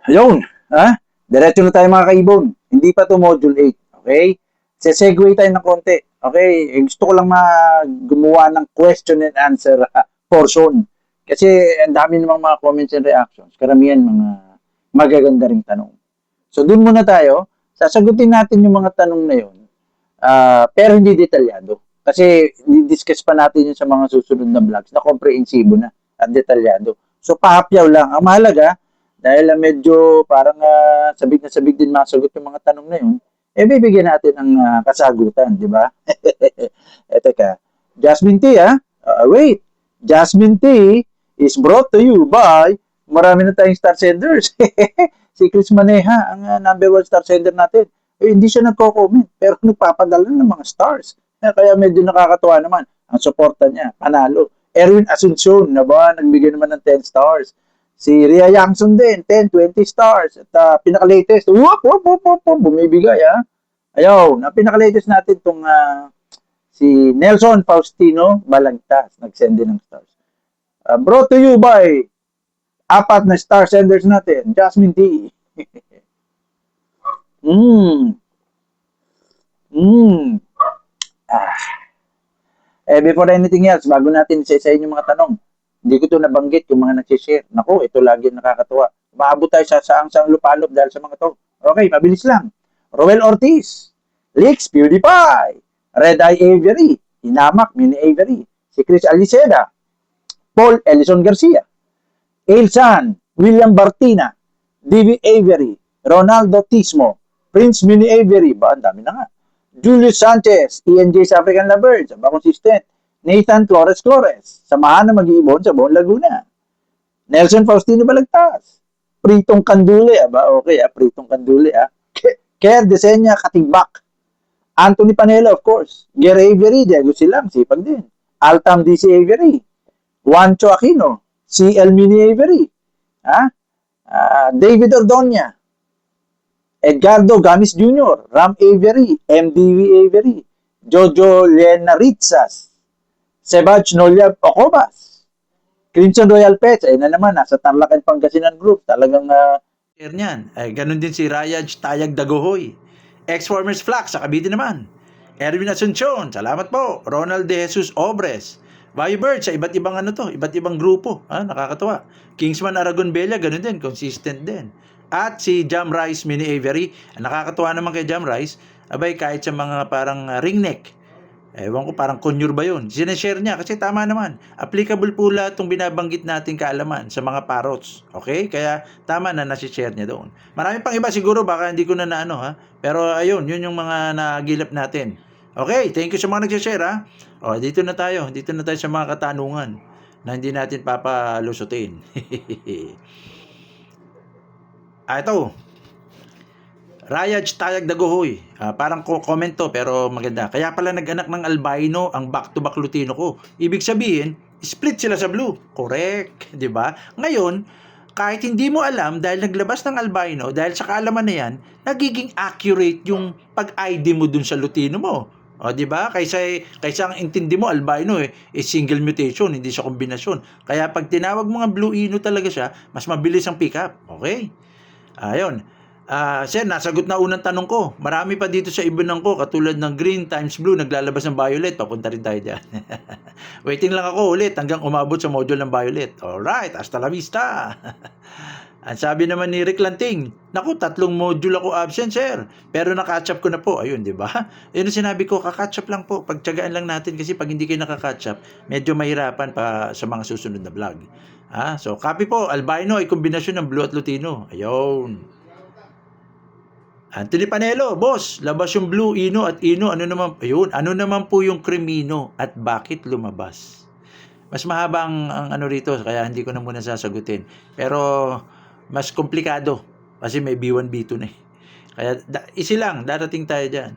Ayun, ha? Diretso na tayo mga kaibon. Hindi pa to module 8, okay? Sesegue tayo ng konti, okay? Gusto ko lang gumawa ng question and answer portion. Kasi ang dami namang mga comments and reactions. Karamihan mga magaganda ring tanong. So dun muna tayo. Sasagutin natin yung mga tanong na yun. Pero hindi detalyado. Kasi di-discuss pa natin yun sa mga susunod na vlogs na komprehensibo na at detalyado. So pahapyaw lang. Ang mahalaga, dahil medyo parang sabik na sabik din masagot yung mga tanong na yun, bibigyan natin ng kasagutan, di ba? Teka, Jasmine T, ha? Wait, Jasmine T is brought to you by marami na tayong star senders. Si Chris Maneha, ang number one star sender natin. Hindi siya nagko-comment, pero nagpapadala ng mga stars. Kaya medyo nakakatuwa naman. Ang suporta niya, panalo. Erwin Asuncion, na ba, nagbigay naman ng 10 stars. Si Ria Yangson din, 10, 20 stars. At pinaka-latest, bumibigay, ha? Ayaw, na pinaka-latest natin itong si Nelson Faustino Balagtas, nag-send din ng stars. Brought to you by apat na star senders natin, Jasmine T. mm. Mm. Ah. Before anything else, bago natin isa-isahin yung mga tanong, hindi ko ito nabanggit yung mga nagsishare. Naku, ito lagi nakakatuwa. Maabot tayo sa saang-saang lupalop dahil sa mga to. Okay, mabilis lang. Roel Ortiz, Leaks PewDiePie, Red Eye Avery, Hinamak Mini Avery, si Chris Aliceda, Paul Ellison Garcia, Ailsan, William Bartina, D.V. Avery, Ronaldo Tismo, Prince Mini Avery, ba, ang dami na nga. Julius Sanchez, ENJ's African Lovers, aba consistent. Nathan Flores, samahan na mag-iibon sa buong Laguna. Nelson Faustino Balagtas, Pritong Kandule, aba okay, Pritong Kandule, Ker Desenya Katigbak, Anthony Panela, of course, Gary Avery, Diego Silang, sipag din. Altam DC Avery, Juancho Aquino, CL Mini Avery, David Ordonia, Edgardo Gamis Jr., Ram Avery, MDV Avery, Jojo Lenaritzas, Sebaj Nolia Ocobas, Crimson Royal Pets, na naman, nasa Tarlac and Pangasinan Group, talagang niyan. Ganun din si Rayaj Tayag Dagohoy, Ex-Farmers Flax, sa Cavite naman. Erwin Asuncion, salamat po. Ronald De Jesus Obres, Viber sa iba't ibang iba't ibang grupo. Nakakatuwa. Kingsman Aragon Bella, ganun din, consistent din. At si Jam Rice Mini Avery, nakakatuwa naman kay Jam Rice, abay kahit sa mga parang ringneck, ewan ko, parang conure ba yun? Sinashare niya kasi tama naman. Applicable po lahat itong binabanggit natin kaalaman sa mga parots. Okay? Kaya tama na nasishare niya doon. Marami pang iba siguro, baka hindi ko na ha. Pero ayun, yun yung mga nagilap natin. Okay, thank you sa mga nagsishare ha. Dito na tayo. Dito na tayo sa mga katanungan na hindi natin papalusutin. Ito. Rayaj Tayag Dagohoy. Parang comment to pero maganda. Kaya pala nag-anak ng albino ang back-to-back Lutino ko. Ibig sabihin, split sila sa blue. Correct, 'di ba? Ngayon, kahit hindi mo alam dahil naglabas ng albino, dahil sa kaalaman na 'yan, nagiging accurate yung pag-ID mo dun sa Lutino mo. 'Di ba? Kaysa ang intindi mo albino is single mutation, hindi siya kombinasyon. Kaya pag tinawag mo nga blue ino talaga siya, mas mabilis ang pick up. Okay? Ayun. Sir, nasagot na unang tanong ko. Marami pa dito sa ibunang ko, katulad ng green times blue, naglalabas ng violet. Papunta rin tayo dyan. Waiting lang ako ulit hanggang umabot sa module ng violet. Alright, hasta la vista. Ang sabi naman ni Rick Lanting, naku, 3 module ako absent, sir. Pero na-catch up ko na po. Ayun, di ba? Yun ang sinabi ko, ka-catch up lang po. Pagtyagaan lang natin kasi pag hindi kayo naka-catch up, medyo mahirapan pa sa mga susunod na vlog. So, copy po, albino ay kombinasyon ng blue at lutino. Ayun. Anthony Panelo, boss, labas yung blue, ino at ino, ano naman po yung crimino at bakit lumabas? Mas mahaba ang rito, kaya hindi ko na muna sasagutin. Pero, mas komplikado, kasi may B1, B2 na Kaya, easy lang, darating tayo dyan.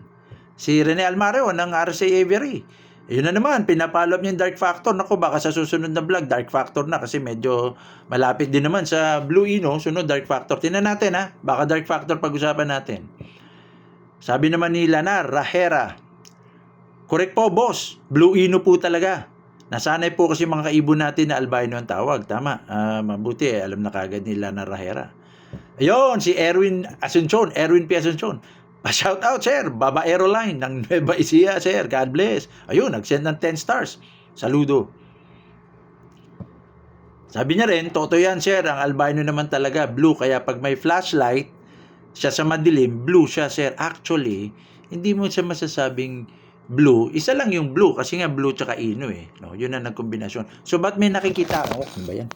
Si Rene Almario ng RCA Avery. Yun na naman, pinapollow niya yung Dark Factor. Naku, baka sa susunod na vlog, Dark Factor na kasi medyo malapit din naman sa Blue Ino. Sunod, Dark Factor. Tingnan natin baka Dark Factor pag-usapan natin. Sabi naman ni Lanar Rahera, correct po, boss. Blue Ino po talaga. Nasanay po kasi mga kaibon natin na albino ang tawag. Tama, mabuti alam na kagad ni Lanar Rahera. Ayun, si Erwin P. Asuncion. Pa-shout out, sir. Baba Aeroline ng Nueva Ecija, sir. God bless. Ayun, nag-send ng 10 stars. Saludo. Sabi niya rin, totoo yan, sir. Ang albino naman talaga, blue. Kaya pag may flashlight, siya sa madilim, blue siya, sir. Actually, hindi mo siya masasabing blue. Isa lang yung blue kasi nga blue tsaka ino eh. No, yun ang nagkombinasyon. So, ba't may nakikita ka? Ano ba yan?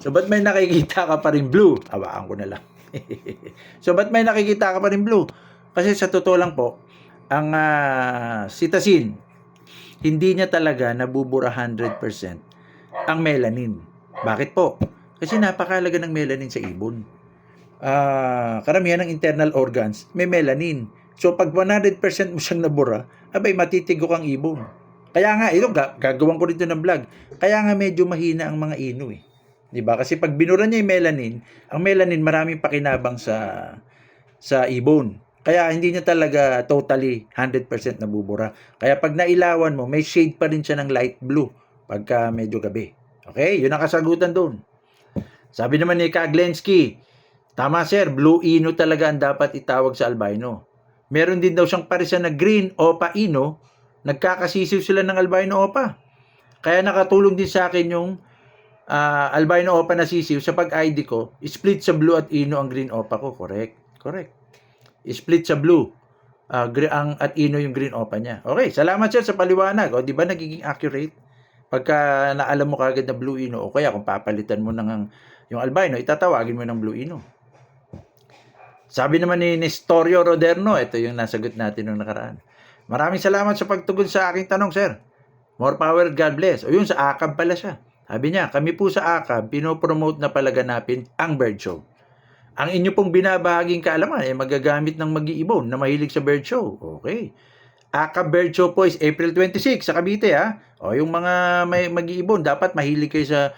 So, ba't may nakikita ka pa rin blue? Hawaan ko na lang. So, ba't may nakikita ka pa rin blue? Kasi sa totoo lang po, ang sitasin, hindi niya talaga nabubura 100% ang melanin. Bakit po? Kasi napakalaga ng melanin sa ibon. Karamihan ng internal organs may melanin. So, pag 100% mo siyang nabura, abay, matitigok ang ibon. Kaya nga, ito, gagawin ko rito ng vlog. Kaya nga medyo mahina ang mga ino eh. Diba? Kasi pag binura niya yung melanin, ang melanin maraming pakinabang sa ibon. Kaya hindi niya talaga totally 100% nabubura. Kaya pag nailawan mo, may shade pa rin siya ng light blue pagka medyo gabi. Okay? Yun ang kasagutan doon. Sabi naman ni Kaglensky, tama sir, blue ino talaga ang dapat itawag sa albino. Meron din daw siyang parisan na green opa ino, nagkakasisiw sila ng albino opa. Kaya nakatulong din sa akin yung albino opa na sisiw sa pag-ID ko, split sa blue at ino ang green opa ko. Correct. Split sa blue. At ino yung green opa niya. Okay, salamat sir sa paliwanag. O, di ba nagiging accurate? Pagka naalam mo kagad na blue ino, o kaya kung papalitan mo ng yung albino, itatawagin mo ng blue ino. Sabi naman ni Nestorio Roderno, ito yung nasagot natin nung nakaraan. Maraming salamat sa pagtugon sa aking tanong, sir. More power, God bless. O yun, sa AKAB pala siya. Sabi niya, kami po sa AKAB, pinopromote na palaganapin ang bird show. Ang inyo pong binabahaging kaalaman ay magagamit ng mag-iibon na mahilig sa bird show. Okay. AKAB Bird Show po is April 26 sa Cavite ha. O yung mga may mag-iibon, dapat mahilig kayo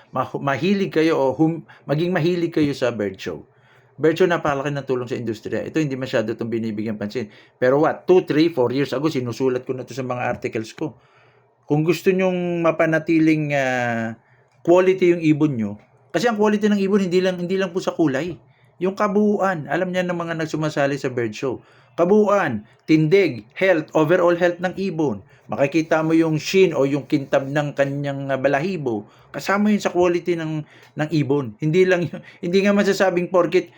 maging mahilig kayo sa bird show. Bird show napakalaki ng tulong sa industriya. Ito hindi masyado itong binibigyan pansin. Pero 2, 3, 4 years ago, sinusulat ko na ito sa mga articles ko. Kung gusto nyong mapanatiling quality yung ibon nyo, kasi ang quality ng ibon hindi lang po sa kulay. Yung kabuuan, alam niya ng mga nagsumasali sa bird show. Kabuuan, tindig, health, overall health ng ibon. Makikita mo yung shin o yung kintab ng kanyang balahibo. Kasama yun sa quality ng ibon. Hindi nga masasabing porket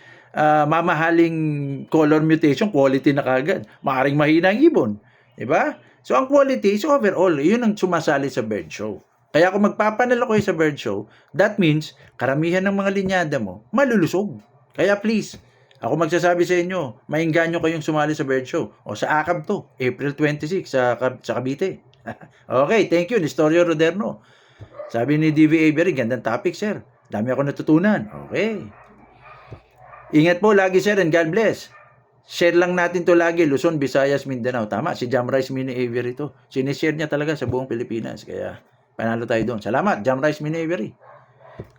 mamahaling color mutation, quality na kagad. Maaring mahina ang ibon. Diba? So, ang quality is overall. Yun ang sumasali sa bird show. Kaya kung magpapanalo kayo sa bird show, that means karamihan ng mga linyada mo malulusog. Kaya please, ako magsasabi sa inyo, maingganyo kayong sumali sa bird show. O sa AKAB to, April 26 sa Cavite. Okay, thank you, Nestorio Roderno. Sabi ni DV Avery, gandang topic, sir. Dami ako natutunan. Okay. Ingat po lagi, sir, and God bless. Share lang natin to lagi, Luzon, Visayas, Mindanao. Tama, si Jamrice Mini Avery to. Sinishare niya talaga sa buong Pilipinas. Kaya, panalo tayo doon. Salamat, Jamrice Mini Avery.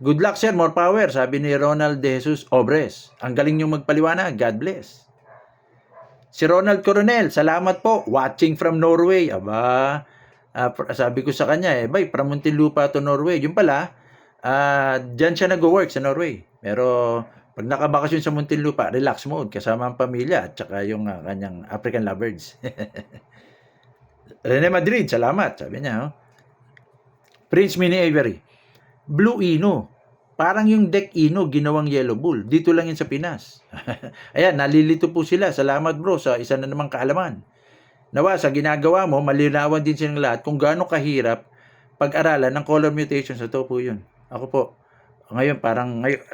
Good luck, sir. More power. Sabi ni Ronald De Jesus Obres. Ang galing niyong magpaliwanag. God bless. Si Ronald Coronel. Salamat po. Watching from Norway. Aba, sabi ko sa kanya, bay, from Muntinlupa to Norway. Yung pala, dyan siya nag-work sa Norway. Pero, pag nakabakasyon sa Muntinlupa, relax mode. Kasama ang pamilya at saka yung kanyang African lovebirds. Rene Madrid. Salamat. Sabi niya, Prince Mini Avery. Blue ino. Parang yung deck ino ginawang yellow bull. Dito lang yun sa Pinas. Ayan, nalilito po sila. Salamat bro sa isa na namang kaalaman. Nawa, sa ginagawa mo, malinawan din silang lahat kung gaano kahirap pag-aralan ng color mutation. Sa po yun. Ako po, ngayon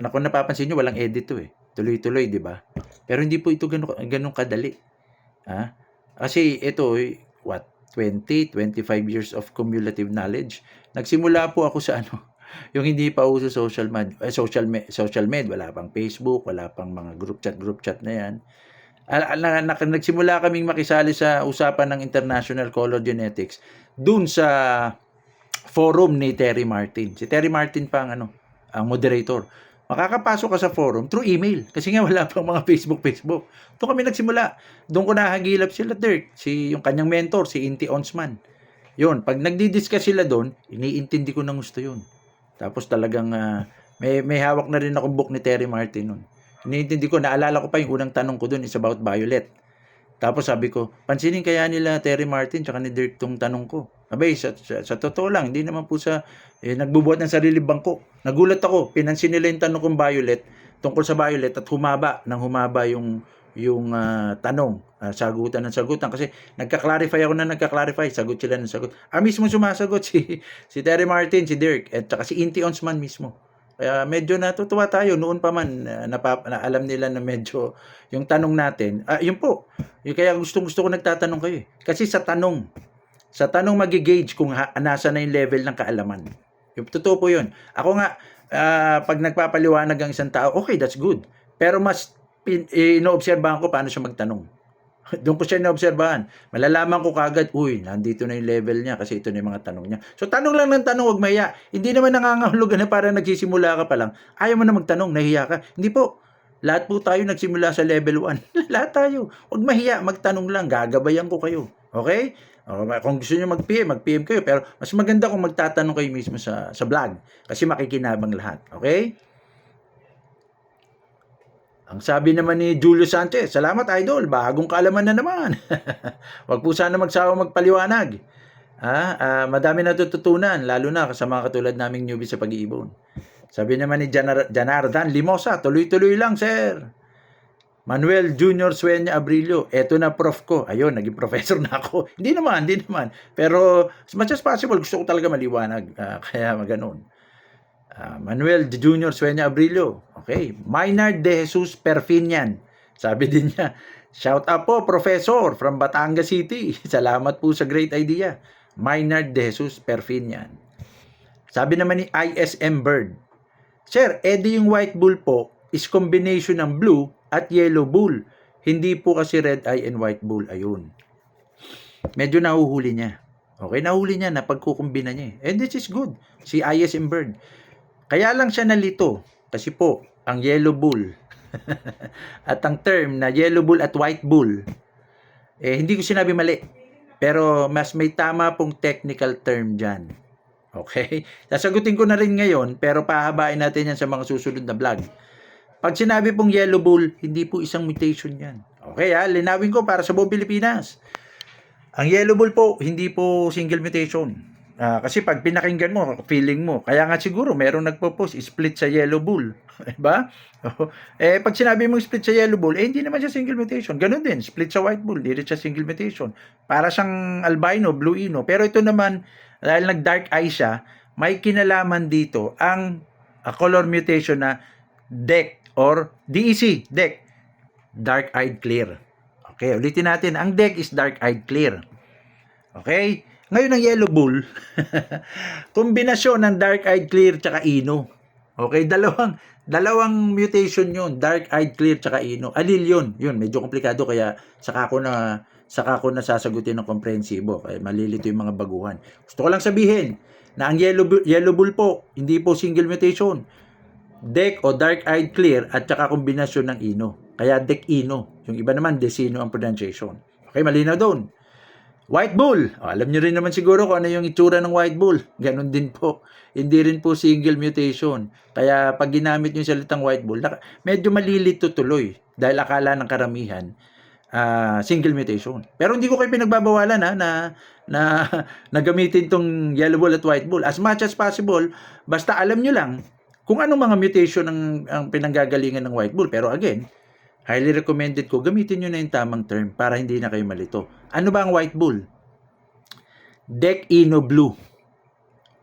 kung napapansin nyo, walang edit to eh. Tuloy-tuloy, di ba? Pero hindi po ito ganun kadali. Kasi ito, 20, 25 years of cumulative knowledge. Nagsimula po ako sa yung hindi pa uso social med, wala pang Facebook, wala pang mga group chat na yan. Nagsimula kaming makisali sa usapan ng International Color Genetics dun sa forum ni Terry Martin. Si Terry Martin pa ang moderator. Makakapasok ka sa forum through email kasi nga wala pang mga Facebook. Doon kami nagsimula. Doon ko nahagilap sila Dirk, yung kanyang mentor, si Inti Onsman. Yun, pag nagdi-discuss sila doon, iniintindi ko ng gusto yun. Tapos talagang may hawak na rin akong book ni Terry Martin nun. iniintindi ko, naalala ko pa yung unang tanong ko doon is about violet. Tapos sabi ko, pansinin kaya nila Terry Martin tsaka ni Dirk tong tanong ko. Abay, sa totoo lang, hindi naman po sa nagbubuhat ng sarili bangko. Nagulat ako, pinansin nila yung tanong kong violet, tungkol sa violet at humaba yung tanong, sagutan ng sagutan kasi nagka-clarify ako na nagka-clarify, sagot sila ng sagot. Mismo sumasagot si Terry Martin, si Dirk, at saka si Inti Onsman mismo. Kaya medyo natutuwa tayo noon pa man na alam nila na medyo yung tanong natin. Yun po. Yung kaya gusto ko nagtatanong kayo eh. Kasi sa tanong magi-gauge kung nasa na yung level ng kaalaman. Yung totoo po yun. Ako nga, pag nagpapaliwanag ang isang tao, okay, that's good. Pero mas inoobserbahan ko paano siya magtanong. Doon ko siya inoobserbahan. Malalaman ko kagad, nandito na yung level niya kasi ito na yung mga tanong niya. So, tanong lang ng tanong, huwag mahiya. Hindi naman nangangahulugan na para nagsisimula ka pa lang. Ayaw mo na magtanong, nahiya ka. Hindi po. Lahat po tayo nagsimula sa level 1. Lahat tayo. Huwag mahiya, magtanong lang. Gagabayan ko kayo. Okay? Kung gusto niyo mag-PM kayo. Pero mas maganda kung magtatanong kayo mismo sa vlog. Kasi makikinabang lahat. Okay? Ang sabi naman ni Julio Sanchez, salamat idol, bagong kaalaman na naman. Huwag po sana magsawa magpaliwanag. Madami natututunan, lalo na sa mga katulad naming newbie sa pag-iibon. Sabi naman ni Janardan Limosa, tuloy-tuloy lang sir. Manuel Junior Sueña Abrilio, eto na prof ko. Ayun, naging professor na ako. Hindi naman. Pero as much as possible, gusto ko talaga maliwanag. Kaya ganoon. Manuel Junior Sueña Abrilio. Okay. Maynard de Jesus Perfinian. Sabi din niya, shout out po, Professor from Batangas City. Salamat po sa great idea. Maynard de Jesus Perfinian. Sabi naman ni ISM Bird, Sir, yung white bull po is combination ng blue at yellow bull. Hindi po kasi red eye and white bull. Ayun. Medyo nahuhuli niya. Okay, nahuli niya na pagkukumbina niya. And this is good. Si ISM Bird. Kaya lang siya nalito kasi po ang yellow bull at ang term na yellow bull at white bull hindi ko sinabi mali pero mas may tama pong technical term dyan. Okay? Sasagutin ko na rin ngayon pero pahabain natin yan sa mga susunod na vlog. Pag sinabi pong yellow bull, hindi po isang mutation yan. Okay linawin ko para sa buong Pilipinas. Ang yellow bull po, hindi po single mutation. Kasi pag pinakinggan mo, feeling mo. Kaya nga siguro, merong nagpo-post, split sa yellow bull. Diba? Pag sinabi mo split sa yellow bull, hindi naman siya single mutation. Ganun din, split sa white bull, hindi rin siya single mutation. Para siyang albino, blue ino. Pero ito naman, dahil nag-dark eye siya, may kinalaman dito ang color mutation na DEC or DEC, DEC. Dark-eyed clear. Okay, ulitin natin. Ang DEC is dark-eyed clear. Okay? Ngayon ang yellow bull, kombinasyon ng dark-eyed clear tsaka ino. Okay, dalawang mutation yun, dark-eyed clear tsaka ino. Alil yun. Yun, medyo komplikado kaya saka ko na sasagutin ng komprehensibo. Kaya malilito yung mga baguhan. Gusto ko lang sabihin na ang yellow bull po, hindi po single mutation. DEC o dark-eyed clear at tsaka kombinasyon ng ino. Kaya DEC ino. Yung iba naman, decino ang pronunciation. Okay, malinaw doon. White bull. Alam nyo rin naman siguro kung ano yung itsura ng white bull. Ganon din po. Hindi rin po single mutation. Kaya pag ginamit yung salitang white bull, medyo malilito tuloy. Dahil akala ng karamihan, single mutation. Pero hindi ko kayo pinagbabawalan na gamitin tong yellow bull at white bull. As much as possible, basta alam nyo lang kung anong mga mutation ang pinanggagalingan ng white bull. Pero again, highly recommended ko, gamitin nyo na yung tamang term para hindi na kayo malito. Ano ba ang white bull? DEC ino blue.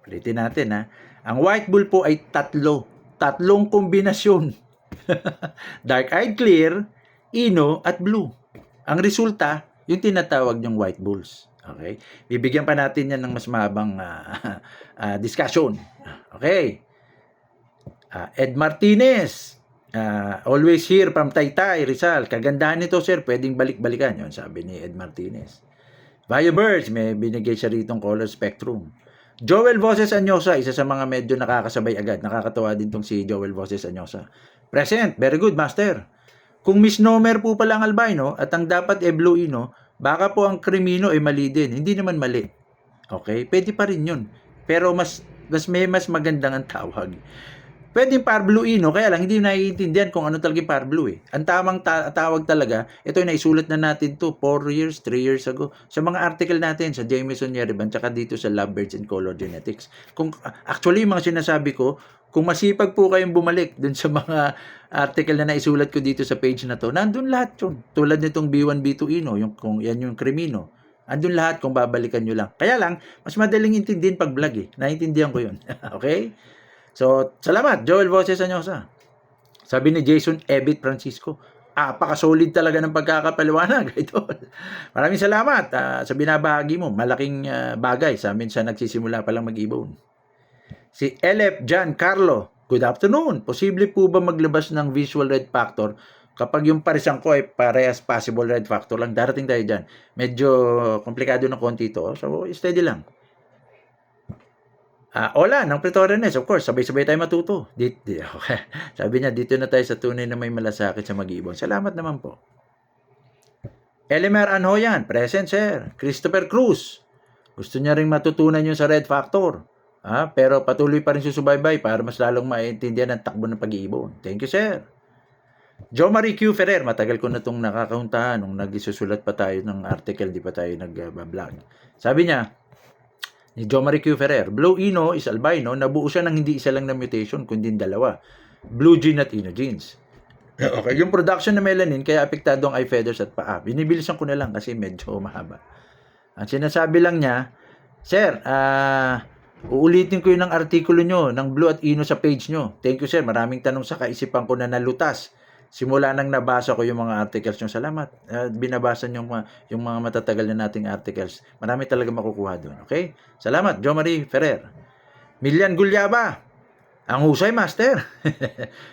Ulitin natin Ang white bull po ay tatlong kombinasyon. Dark-eyed clear, ino at blue. Ang resulta, yung tinatawag yung white bulls. Okay? Bibigyan pa natin yan ng mas mahabang discussion. Okay? Ed Martinez. Always here from Taytay, Rizal. Kagandahan nito, sir. Pwedeng balik-balikan. Yun, sabi ni Ed Martinez. Vio Birds, may binigay siya ritong color spectrum. Joel Voces Anyosa, isa sa mga medyo nakakasabay agad. Nakakatawa din tong si Joel Voces Anyosa. Present. Very good, master. Kung misnomer po pala ang albino at ang dapat blue ino, baka po ang crimino ay mali din. Hindi naman mali. Okay? Pwede pa rin yun. Pero mas magandang ang tawag. Pwedeng Parblue Ino, kaya lang hindi naiintindihan kung ano talaga yung Parblue eh. Ang tamang tawag talaga, ito yung naisulat na natin to 4 years, 3 years ago. Sa mga article natin sa Jameson Yereban, tsaka dito sa Lovebirds and Color Genetics. Kung, actually, yung mga sinasabi ko, kung masipag po kayong bumalik dun sa mga article na naisulat ko dito sa page na to, nandun lahat yun. Tulad nitong B1, B2 Ino, yung, kung yan yung Cremino. Andun lahat kung babalikan nyo lang. Kaya lang, mas madaling intindihin pag vlog eh. Naintindihan ko yun. Okay? So, salamat, Joel Voces Anyosa. Sabi ni Jason Ebit Francisco, apaka-solid talaga ng pagkakapaliwanag, idol. Maraming salamat sa binabahagi mo. Malaking bagay sa amin sa nagsisimula pa lang mag-ibon. Si LF John Carlo, good afternoon. Posible po ba maglabas ng visual red factor kapag yung parisang ko ay parehas possible red factor lang? Darating tayo dyan. Medyo komplikado na konti ito. So, steady lang. Ola, ng Pretorianes, of course, sabay-sabay tayo matuto. Okay. Sabi niya, dito na tayo sa tunay na may malasakit sa mag-ibon. Salamat naman po. Elimer Anhoyan, present sir. Christopher Cruz, gusto niya rin matutunan yung sa red factor. Pero patuloy pa rin susubaybay para mas lalong maintindihan ang takbo ng pag-iibon. Thank you sir. Jo Marie Q. Ferrer, matagal ko na itong nakakauntahan nung nagsusulat pa tayo ng article, di pa tayo nag-vlog. Sabi niya, ni Jo Marie Q. Ferrer, Blue Ino is albino, nabuo siya ng hindi isa lang na mutation, kundi dalawa. Blue gene at Ino genes. Okay, yung production ng melanin, kaya apektado ang eye feathers at paa. Binibilisan ko na lang kasi medyo mahaba. Ang sinasabi lang niya, Sir, uulitin ko yun ng artikulo nyo, ng Blue at Ino sa page nyo. Thank you sir, maraming tanong sa kaisipan ko na nalutas. Simula nang nabasa ko yung mga articles nyo. Salamat. Binabasa nyo yung mga matatagal na nating articles. Marami talaga makukuha doon. Okay? Salamat, Jo Marie Ferrer. Milian Gulyaba. Ang husay, master.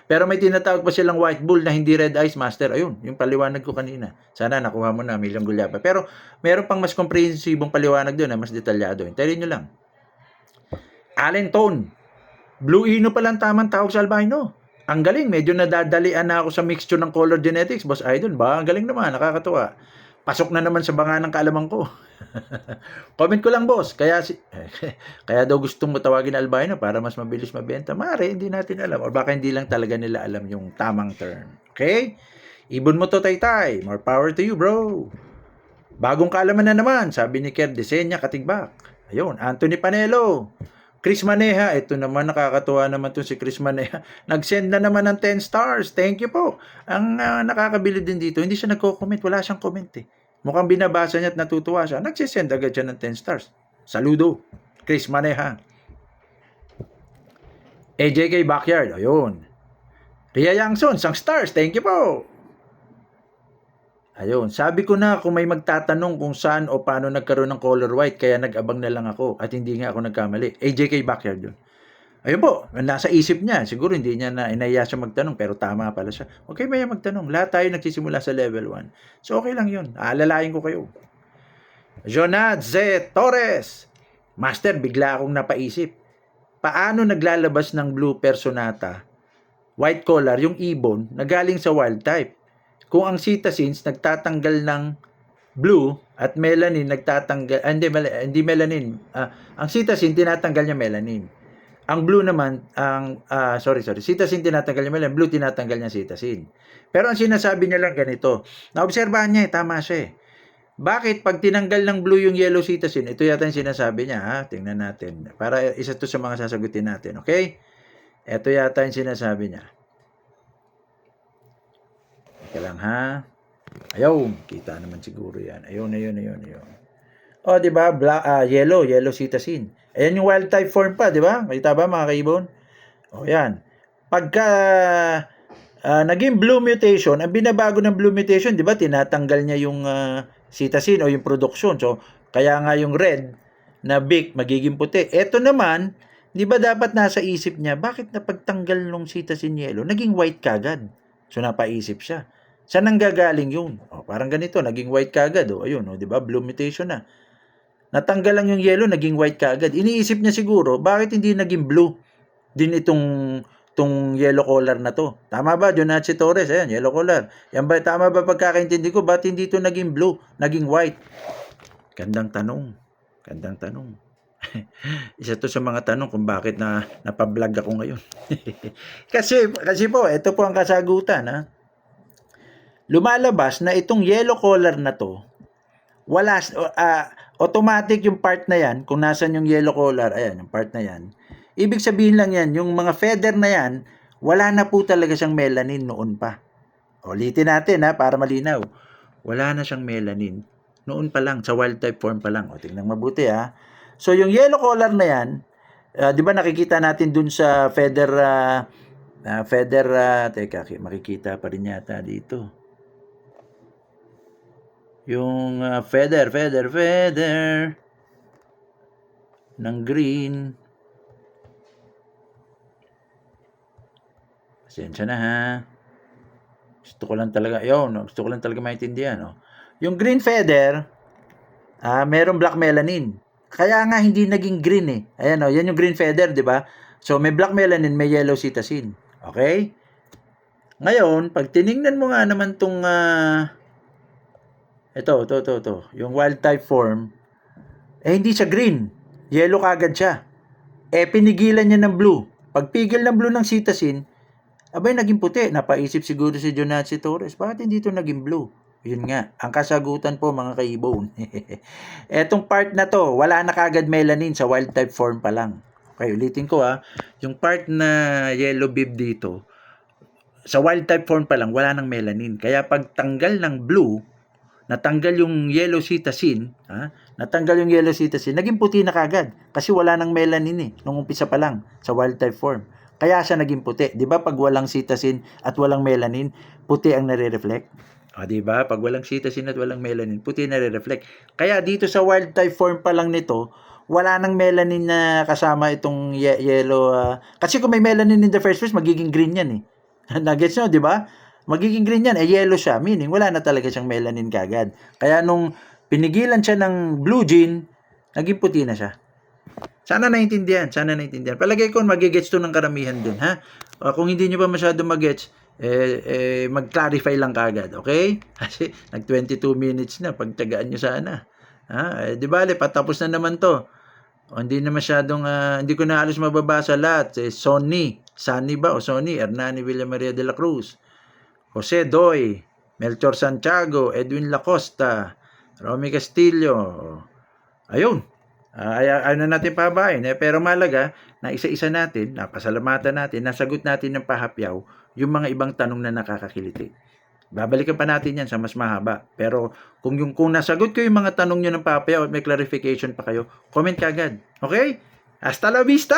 Pero may tinatawag pa silang white bull na hindi red eyes, master. Ayun, yung paliwanag ko kanina. Sana nakuha mo na, Milian Gulyaba. Pero meron pang mas komprehensibong paliwanag doon na mas detalyado. Hintayin nyo lang. Allen Tone. Blue Ino palang tamang tawag sa albino. Ang galing, medyo nadadalian na ako sa mixture ng color genetics, Boss Idol. Ba, ang galing naman, nakakatuwa. Pasok na naman sa banga ng kaalaman ko. Comment ko lang, boss. Kaya daw gustong mo tawagin albino para mas mabilis mabenta. Mare, hindi natin alam. O baka hindi lang talaga nila alam yung tamang term. Okay? Ibon mo to, Taytay. More power to you, bro. Bagong kaalaman na naman, sabi ni Ker Desenya Katigbak. Ayun, Anthony Panelo. Chris Maneha, ito naman nakakatuwa naman to si Chris Maneha. Nag-send na naman ng 10 stars. Thank you po. Ang nakakabilib din dito, hindi siya nagko-comment. Wala siyang comment eh. Mukhang binabasa niya at natutuwa siya. Nagsisend agad siya ng 10 stars. Saludo, Chris Maneha. AJK Backyard, ayun. Ria Yangson, sang stars. Thank you po. Ayun, sabi ko na kung may magtatanong kung saan o paano nagkaroon ng color white, kaya nag-abang na lang ako at hindi nga ako nagkamali. AJK Backyard yun. Ayun po, nasa isip niya. Siguro hindi niya na inaya siya magtanong, pero tama pala siya. Okay ba yan magtanong? Lahat tayo nagsisimula sa level 1. So okay lang yun. Aalalayan ko kayo. Jonad Z. Torres. Master, bigla akong napaisip. Paano naglalabas ng blue personata, white collar, yung ibon, na galing sa wild type? Kung ang cetacins nagtatanggal ng blue at melanin nagtatanggal, hindi melanin. Ang cetacin tinatanggal niya melanin. Ang blue naman, cetacin tinatanggal niya melanin, blue tinatanggal niya cetacin. Pero ang sinasabi niya lang ganito, naobserbahan niya, tama siya. Bakit pag tinanggal ng blue yung yellow cetacin, ito yata yung sinasabi niya, tingnan natin. Para isa to sa mga sasagutin natin, okay? Ito yata yung sinasabi niya. Teka lang ha. Ayun, kita naman siguro yan. Ayun. O, di ba? Yellow cetacin. Ayan yung wild type form pa, di ba? Makita ba mga kaibon? O, yan. Pagka naging blue mutation, ang binabago ng blue mutation, di ba? Tinatanggal niya yung cetacin o yung production. So, kaya nga yung red na beak magiging puti. Ito naman, di ba dapat nasa isip niya, bakit napagtanggal ng cetacin yellow, naging white kagad? So, napaisip siya. Saan nanggagaling yun? Parang ganito, naging white kagad. Ayun, di ba? Blue mutation na. Natanggal lang yung yellow, naging white kagad. Iniisip niya siguro, bakit hindi naging blue din itong yellow collar na to? Tama ba, Jonachi Torres? Ayan, yellow collar. Yan ba, tama ba pagkakaintindi ko? Ba't hindi ito naging blue, naging white? Gandang tanong. Isa to sa mga tanong kung bakit napablog ako ngayon. Kasi po, ito po ang kasagutan, ha. Lumalabas na itong yellow collar na to, wala, automatic yung part na yan, kung nasan yung yellow collar, ayan, yung part na yan. Ibig sabihin lang yan, yung mga feather na yan, wala na po talaga siyang melanin noon pa. Ulitin natin, ha, para malinaw. Wala na siyang melanin. Noon pa lang, sa wild type form pa lang. O, tingnan mabuti, ha. So, yung yellow collar na yan, di ba nakikita natin dun sa feather, teka, makikita pa rin yata dito. Yung feather ng green. Pasensya na, ha. Gusto ko lang talaga maintindihan, no? Yung green feather, merong black melanin. Kaya nga hindi naging green eh. Ayan, yan yung green feather, di ba? So may black melanin, may yellow cytosine. Okay? Ngayon, pag tiningnan mo nga naman tong ito, yung wild type form, hindi siya green. Yellow kagad siya. Pinigilan niya ng blue. Pag pigil ng blue ng cytosine, abay naging puti. Napaisip siguro si Jonachi Torres, bakit hindi ito naging blue? Yun nga, ang kasagutan po mga kaibon. Etong part na to, wala na kagad melanin sa wild type form pa lang. Okay, ulitin ko, yung part na yellow bib dito, sa wild type form pa lang, wala nang melanin. Kaya pag tanggal ng blue, natanggal yung yellow cytosine, naging puti na kagad kasi wala nang melanin nung umpisa pa lang sa wild type form. Kaya siya naging puti. 'Di ba pag walang cytosine at walang melanin, puti ang nare-reflect? 'Di ba? Pag walang cytosine at walang melanin, puti nare-reflect. Kaya dito sa wild type form pa lang nito, wala nang melanin na kasama itong yellow. Kasi kung may melanin in the first place, magiging green yan Nuggets nyo, 'di ba? Magiging green yan, yellow siya, meaning wala na talaga siyang melanin kagad. Kaya nung pinigilan siya ng blue gene, naging puti na siya. Sana naintindihan. Palagay ko magigets to ng karamihan dun, ha? Kung hindi nyo pa masyado magets, mag-clarify lang kagad, okay? Kasi nag 22 minutes na, pagtagaan nyo sana. Di bale, patapos na naman to. Hindi na masyadong, hindi ko na halos mababasa lahat. Sonny Hernani Villamaria de la Cruz, Jose Doy, Melchor Santiago, Edwin Lacosta, Romy Castillo. Ayun. Ayaw na natin pahabain. Pero malaga na isa-isa natin, napasalamatan natin, nasagot natin ng pahapyaw yung mga ibang tanong na nakakakiliti. Babalikan pa natin yan sa mas mahaba. Pero kung nasagot ko yung mga tanong nyo ng pahapyaw at may clarification pa kayo, comment kagad. Okay? Hasta la vista!